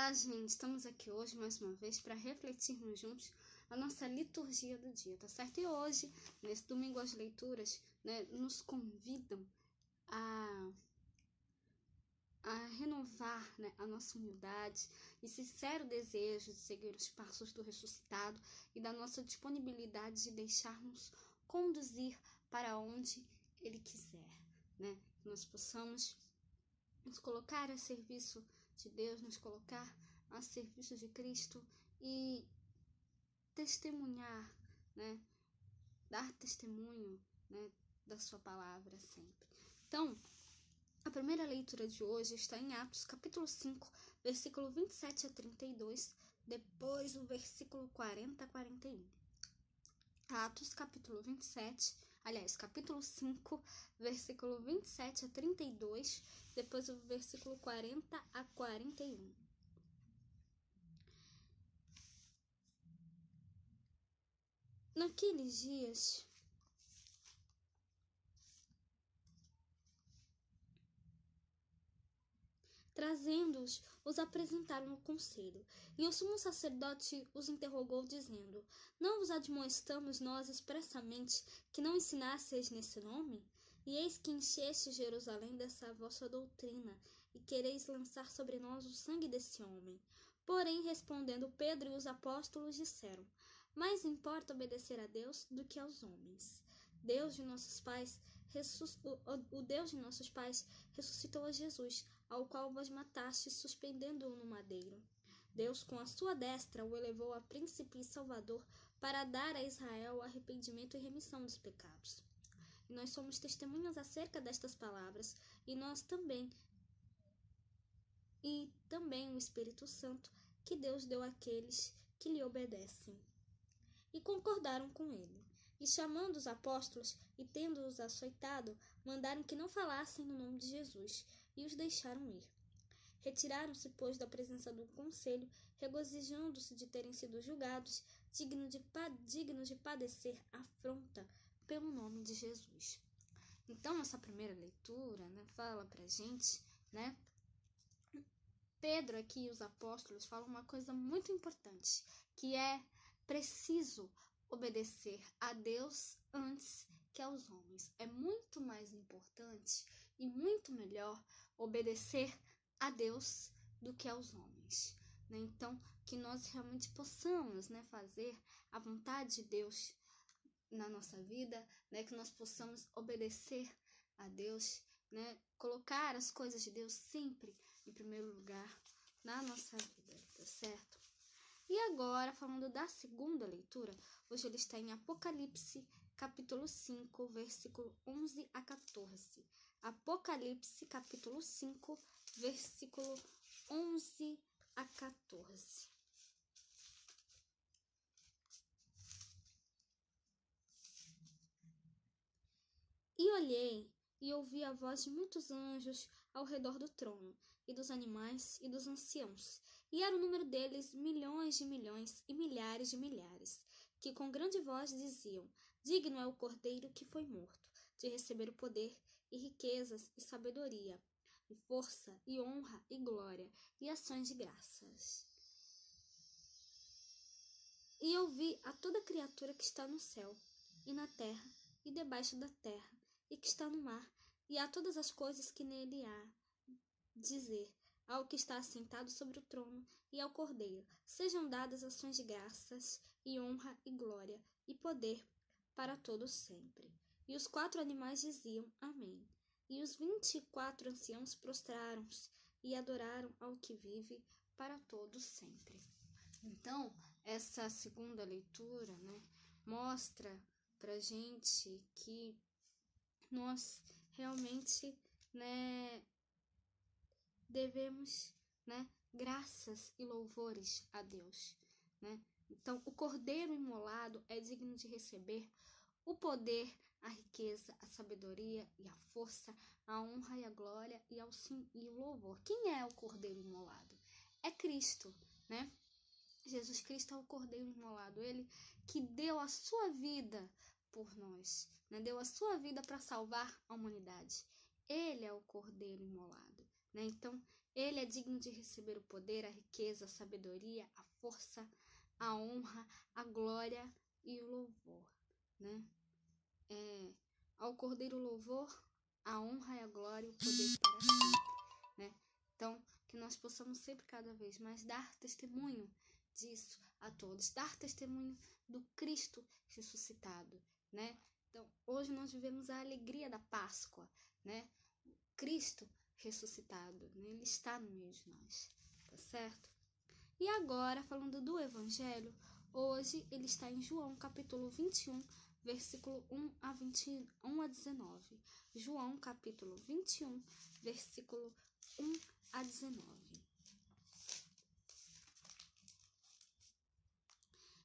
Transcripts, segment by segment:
Olá, gente! Estamos aqui hoje mais uma vez para refletirmos juntos a nossa liturgia do dia, tá certo? E hoje, nesse domingo, as leituras, nos convidam a renovar, a nossa humildade e sincero desejo de seguir os passos do ressuscitado e da nossa disponibilidade de deixarmos conduzir para onde Ele quiser, Que nós possamos nos colocar a serviço de Deus, nos colocar a serviço de Cristo e testemunhar, dar testemunho, da sua palavra sempre. Então, a primeira leitura de hoje está em Atos, capítulo 5, versículo 27 a 32, depois o versículo 40 a 41. Atos, capítulo 5, versículo 27 a 32, depois o versículo 40 a 41. Naqueles dias, trazendo-os, os apresentaram ao conselho. E o sumo sacerdote os interrogou, dizendo: Não vos admoestamos nós expressamente que não ensinasseis nesse nome? E eis que encheste Jerusalém dessa vossa doutrina, e quereis lançar sobre nós o sangue desse homem. Porém, respondendo Pedro e os apóstolos, disseram: Mais importa obedecer a Deus do que aos homens. O Deus de nossos pais ressuscitou a Jesus, ao qual vós matastes, suspendendo-o no madeiro. Deus, com a sua destra, o elevou a príncipe e salvador para dar a Israel o arrependimento e remissão dos pecados. E nós somos testemunhas acerca destas palavras, e também o Espírito Santo, que Deus deu àqueles que lhe obedecem. E concordaram com ele. E chamando os apóstolos e tendo-os açoitado, mandaram que não falassem no nome de Jesus, e os deixaram ir. Retiraram-se, pois, da presença do conselho, regozijando-se de terem sido julgados, dignos de padecer afronta pelo nome de Jesus. Então, essa primeira leitura, fala pra gente, Pedro aqui e os apóstolos falam uma coisa muito importante, que é preciso obedecer a Deus antes que aos homens. É muito mais importante e muito melhor obedecer a Deus do que aos homens. Então, que nós realmente possamos fazer a vontade de Deus na nossa vida, que nós possamos obedecer a Deus, colocar as coisas de Deus sempre em primeiro lugar na nossa vida, tá certo? E agora, falando da segunda leitura, hoje ele está em Apocalipse, capítulo 5, versículo 11 a 14. Apocalipse, capítulo 5, versículo 11 a 14. E olhei e ouvi a voz de muitos anjos ao redor do trono, e dos animais e dos anciãos, e era o número deles milhões de milhões e milhares de milhares, que com grande voz diziam: Digno é o Cordeiro que foi morto, de receber o poder e riquezas e sabedoria, e força e honra e glória e ações de graças. E ouvi a toda criatura que está no céu, e na terra, e debaixo da terra, e que está no mar, e a todas as coisas que nele há, dizer ao que está assentado sobre o trono e ao Cordeiro: Sejam dadas ações de graças, e honra, e glória, e poder para todos sempre. E os 4 animais diziam: Amém. E os 24 anciãos prostraram-se e adoraram ao que vive para todos sempre. Então, essa segunda leitura, mostra pra gente que nós realmente, devemos, graças e louvores a Deus, Então, o Cordeiro imolado é digno de receber o poder, a riqueza, a sabedoria e a força, a honra e a glória e o louvor. Quem é o Cordeiro imolado? É Cristo, Jesus Cristo é o Cordeiro imolado, ele que deu a sua vida por nós, deu a sua vida para salvar a humanidade. Ele é o Cordeiro imolado, Então, Ele é digno de receber o poder, a riqueza, a sabedoria, a força, a honra, a glória e o louvor, né? Ao Cordeiro o louvor, a honra e a glória e o poder para sempre, né? Então, que nós possamos sempre cada vez mais dar testemunho disso a todos, dar testemunho do Cristo ressuscitado, né? Então, hoje nós vivemos a alegria da Páscoa, né? Cristo ressuscitado, né? Ele está no meio de nós, tá certo? E agora, falando do Evangelho, hoje ele está em João, capítulo 21, versículo 1 a 19. João, capítulo 21, versículo 1 a 19.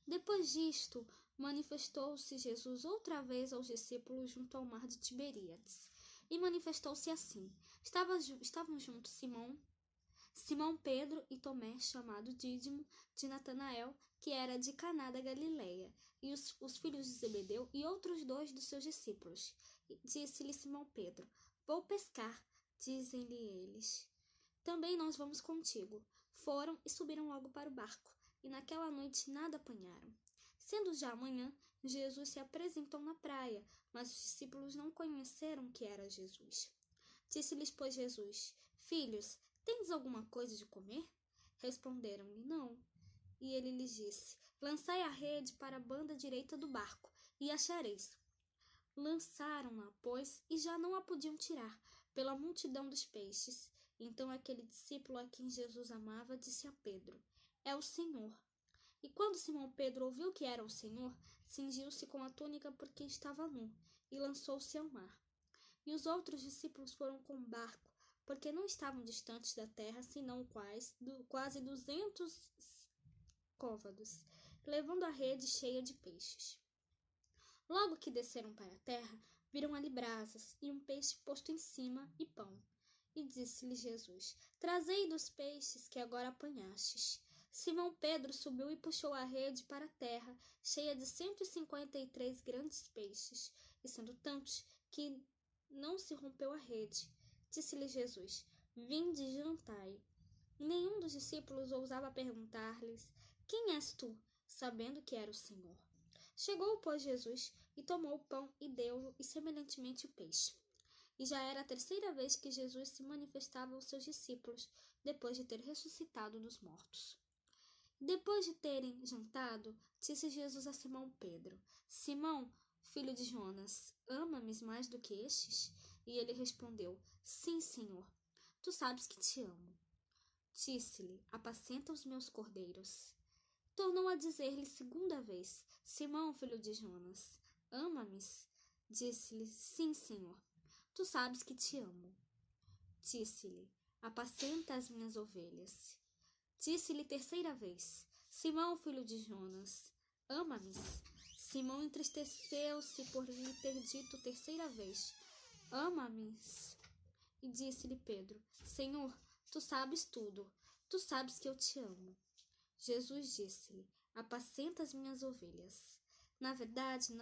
Depois disto, manifestou-se Jesus outra vez aos discípulos junto ao mar de Tiberíades. E manifestou-se assim. Estavam juntos Simão Pedro e Tomé, chamado Dídimo, de Natanael, que era de Caná da Galileia, e os filhos de Zebedeu e outros 2 dos seus discípulos. Disse-lhe Simão Pedro: Vou pescar, dizem-lhe eles. Também nós vamos contigo. Foram e subiram logo para o barco, e naquela noite nada apanharam. Sendo já amanhã, Jesus se apresentou na praia, mas os discípulos não conheceram que era Jesus. Disse-lhes, pois, Jesus: Filhos, tendes alguma coisa de comer? Responderam-lhe, não. E ele lhes disse: Lançai a rede para a banda direita do barco, e achareis. Lançaram-na, pois, e já não a podiam tirar, pela multidão dos peixes. Então aquele discípulo a quem Jesus amava disse a Pedro: É o Senhor. E quando Simão Pedro ouviu que era o Senhor, cingiu-se com a túnica porque estava nu, e lançou-se ao mar. E os outros discípulos foram com o barco, porque não estavam distantes da terra, senão quase 200 côvados, levando a rede cheia de peixes. Logo que desceram para a terra, viram ali brasas e um peixe posto em cima e pão. E disse-lhe Jesus: Trazei dos peixes que agora apanhastes. Simão Pedro subiu e puxou a rede para a terra, cheia de 153 grandes peixes, e sendo tantos que não se rompeu a rede. Disse-lhe Jesus: Vinde e jantai. E nenhum dos discípulos ousava perguntar-lhes: Quem és tu? Sabendo que era o Senhor. Chegou, pois, Jesus, e tomou o pão e deu-o, e semelhantemente o peixe. E já era a 3ª vez que Jesus se manifestava aos seus discípulos, depois de ter ressuscitado dos mortos. Depois de terem jantado, disse Jesus a Simão Pedro: Simão, filho de Jonas, ama-me mais do que estes? E ele respondeu: Sim, Senhor, tu sabes que te amo. Disse-lhe: Apacenta os meus cordeiros. Tornou a dizer-lhe 2ª vez: Simão, filho de Jonas, ama-me? Disse-lhe: Sim, Senhor, tu sabes que te amo. Disse-lhe: Apacenta as minhas ovelhas. Disse-lhe 3ª vez: Simão, filho de Jonas, ama-me? Simão entristeceu-se por lhe ter dito 3ª vez: Ama-me? E disse-lhe Pedro: Senhor, tu sabes tudo, tu sabes que eu te amo. Jesus disse-lhe: Apacenta as minhas ovelhas. Na verdade,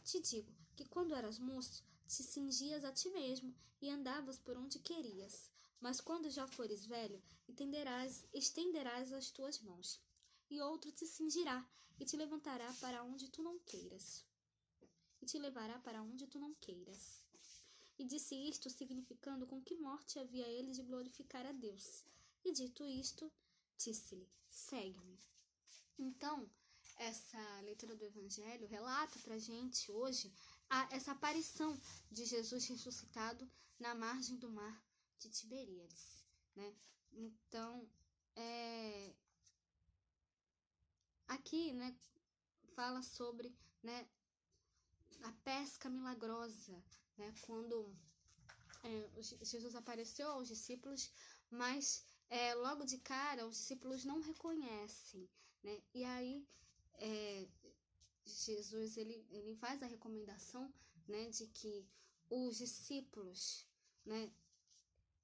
te digo que quando eras moço, te cingias a ti mesmo e andavas por onde querias. Mas quando já fores velho, estenderás as tuas mãos, e outro te cingirá e te levará para onde tu não queiras. E disse isto, significando com que morte havia ele de glorificar a Deus. E dito isto, disse-lhe: Segue-me. Então, essa leitura do Evangelho relata pra gente hoje essa aparição de Jesus ressuscitado na margem do mar de Tiberíades, né? Então, aqui, né, fala sobre, né, a pesca milagrosa, né, quando Jesus apareceu aos discípulos, mas logo de cara os discípulos não reconhecem, né? E aí Jesus ele faz a recomendação, né, de que os discípulos, né,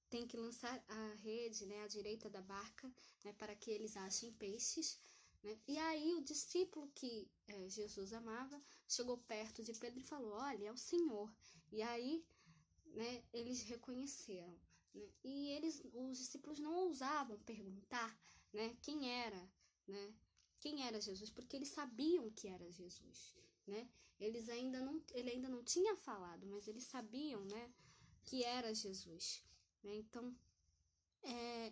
têm que lançar a rede, né, à direita da barca, né, para que eles achem peixes, né? E aí o discípulo que Jesus amava chegou perto de Pedro e falou: Olha, é o Senhor. E aí, né, eles reconheceram, né? E os discípulos não ousavam perguntar, né, quem era, né? Quem era Jesus, porque eles sabiam que era Jesus, né? Ele ainda não tinha falado, mas eles sabiam, né, que era Jesus, né? Então,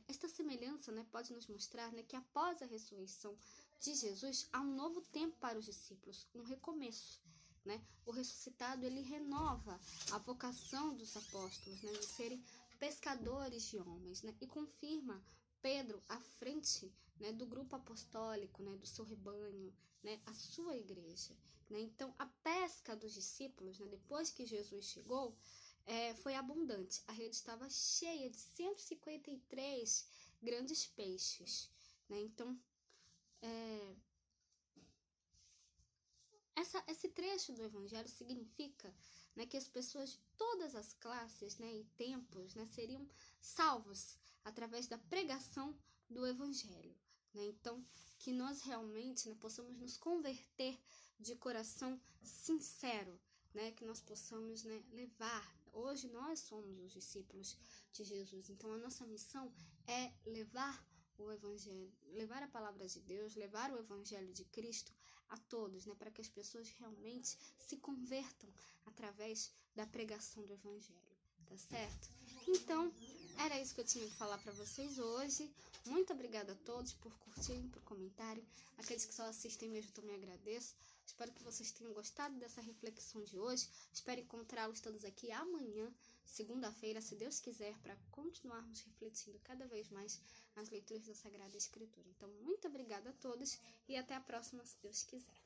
esta semelhança, né, pode nos mostrar, né, que após a ressurreição de Jesus, há um novo tempo para os discípulos, um recomeço, né? O ressuscitado, ele renova a vocação dos apóstolos, né, de serem pescadores de homens, né, e confirma Pedro à frente, né, do grupo apostólico, né, do seu rebanho, né, a sua igreja, né? Então, a pesca dos discípulos, né, depois que Jesus chegou, foi abundante. A rede estava cheia de 153 grandes peixes, né? Então, esse trecho do Evangelho significa, né, que as pessoas de todas as classes, né, e tempos, né, seriam salvos através da pregação do Evangelho, né? Então, que nós realmente, né, possamos nos converter de coração sincero, né, que nós possamos, né, levar. Hoje nós somos os discípulos de Jesus, então a nossa missão é levar o Evangelho, levar a palavra de Deus, levar o Evangelho de Cristo a todos, né, para que as pessoas realmente se convertam através da pregação do Evangelho, tá certo? Então, era isso que eu tinha que falar para vocês hoje. Muito obrigada a todos por curtirem, por comentarem. Aqueles que só assistem mesmo, eu também agradeço. Espero que vocês tenham gostado dessa reflexão de hoje. Espero encontrá-los todos aqui amanhã, segunda-feira, se Deus quiser, para continuarmos refletindo cada vez mais as leituras da Sagrada Escritura. Então, muito obrigada a todos e até a próxima, se Deus quiser.